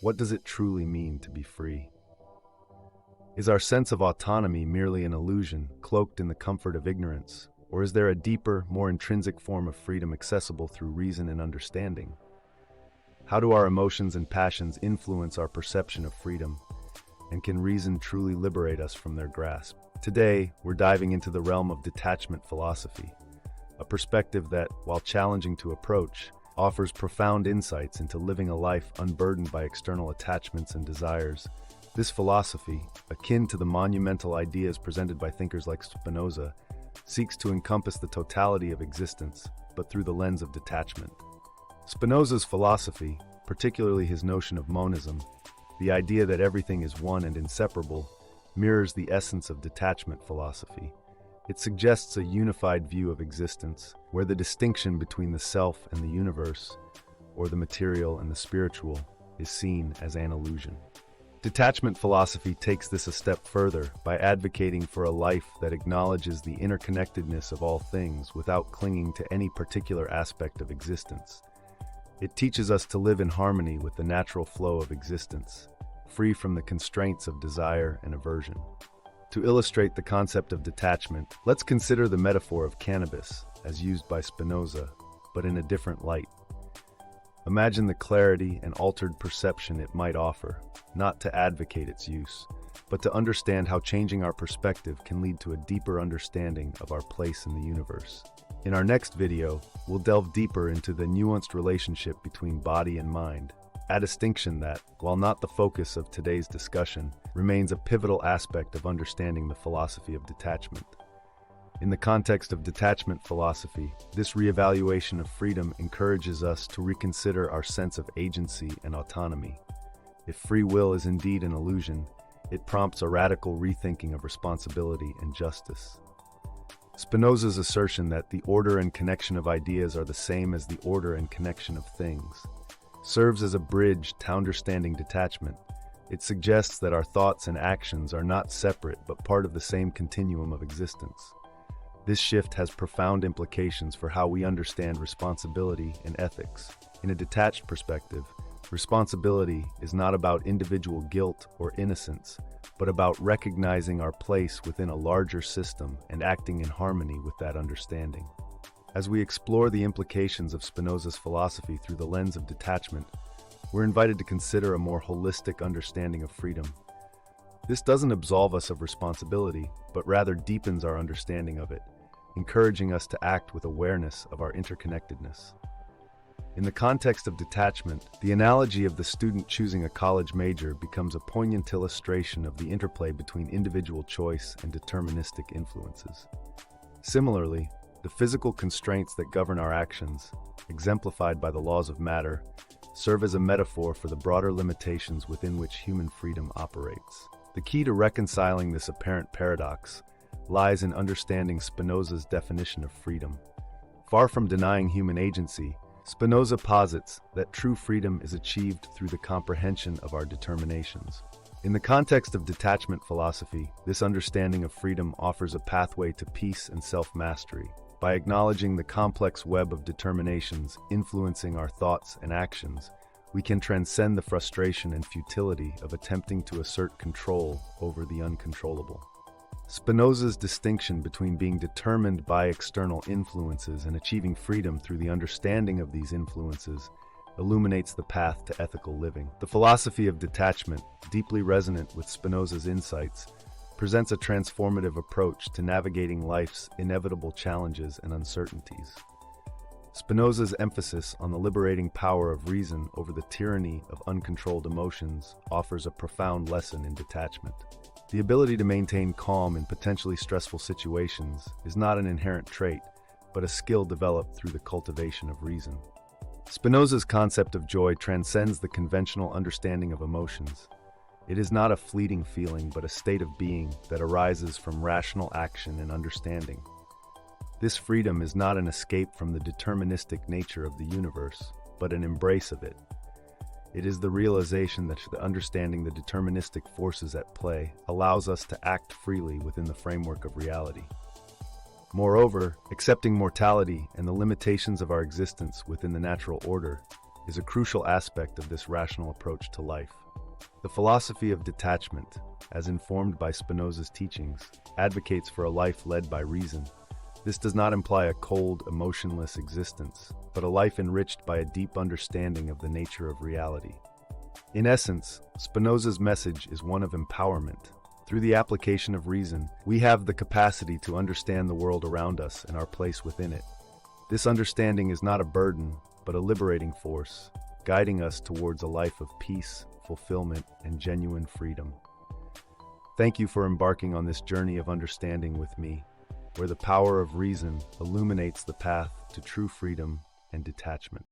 What does it truly mean to be free? Is our sense of autonomy merely an illusion, cloaked in the comfort of ignorance? Or is there a deeper, more intrinsic form of freedom accessible through reason and understanding? How do our emotions and passions influence our perception of freedom? And can reason truly liberate us from their grasp? Today, we're diving into the realm of detachment philosophy, a perspective that, while challenging to approach, offers profound insights into living a life unburdened by external attachments and desires. This philosophy, akin to the monumental ideas presented by thinkers like Spinoza, seeks to encompass the totality of existence, but through the lens of detachment. Spinoza's philosophy, particularly his notion of monism, the idea that everything is one and inseparable, mirrors the essence of detachment philosophy. It suggests a unified view of existence, where the distinction between the self and the universe, or the material and the spiritual, is seen as an illusion. Detachment philosophy takes this a step further by advocating for a life that acknowledges the interconnectedness of all things without clinging to any particular aspect of existence. It teaches us to live in harmony with the natural flow of existence, free from the constraints of desire and aversion. To illustrate the concept of detachment, let's consider the metaphor of cannabis, as used by Spinoza, but in a different light. Imagine the clarity and altered perception it might offer, not to advocate its use, but to understand how changing our perspective can lead to a deeper understanding of our place in the universe. In our next video, we'll delve deeper into the nuanced relationship between body and mind, a distinction that, while not the focus of today's discussion, remains a pivotal aspect of understanding the philosophy of detachment. In the context of detachment philosophy, this reevaluation of freedom encourages us to reconsider our sense of agency and autonomy. If free will is indeed an illusion, it prompts a radical rethinking of responsibility and justice. Spinoza's assertion that the order and connection of ideas are the same as the order and connection of things serves as a bridge to understanding detachment. It suggests that our thoughts and actions are not separate but part of the same continuum of existence. This shift has profound implications for how we understand responsibility and ethics. In a detached perspective, responsibility is not about individual guilt or innocence, but about recognizing our place within a larger system and acting in harmony with that understanding. As we explore the implications of Spinoza's philosophy through the lens of detachment, we're invited to consider a more holistic understanding of freedom. This doesn't absolve us of responsibility, but rather deepens our understanding of it, encouraging us to act with awareness of our interconnectedness. In the context of detachment, the analogy of the student choosing a college major becomes a poignant illustration of the interplay between individual choice and deterministic influences. Similarly, the physical constraints that govern our actions, exemplified by the laws of matter, serve as a metaphor for the broader limitations within which human freedom operates. The key to reconciling this apparent paradox lies in understanding Spinoza's definition of freedom. Far from denying human agency, Spinoza posits that true freedom is achieved through the comprehension of our determinations. In the context of detachment philosophy, this understanding of freedom offers a pathway to peace and self-mastery. By acknowledging the complex web of determinations influencing our thoughts and actions, we can transcend the frustration and futility of attempting to assert control over the uncontrollable. Spinoza's distinction between being determined by external influences and achieving freedom through the understanding of these influences illuminates the path to ethical living. The philosophy of detachment, deeply resonant with Spinoza's insights, presents a transformative approach to navigating life's inevitable challenges and uncertainties. Spinoza's emphasis on the liberating power of reason over the tyranny of uncontrolled emotions offers a profound lesson in detachment. The ability to maintain calm in potentially stressful situations is not an inherent trait, but a skill developed through the cultivation of reason. Spinoza's concept of joy transcends the conventional understanding of emotions. It is not a fleeting feeling, but a state of being that arises from rational action and understanding. This freedom is not an escape from the deterministic nature of the universe, but an embrace of it. It is the realization that understanding the deterministic forces at play allows us to act freely within the framework of reality. Moreover, accepting mortality and the limitations of our existence within the natural order is a crucial aspect of this rational approach to life. The philosophy of detachment, as informed by Spinoza's teachings, advocates for a life led by reason. This does not imply a cold, emotionless existence, but a life enriched by a deep understanding of the nature of reality. In essence, Spinoza's message is one of empowerment. Through the application of reason, we have the capacity to understand the world around us and our place within it. This understanding is not a burden, but a liberating force, guiding us towards a life of peace, fulfillment, and genuine freedom. Thank you for embarking on this journey of understanding with me, where the power of reason illuminates the path to true freedom and detachment.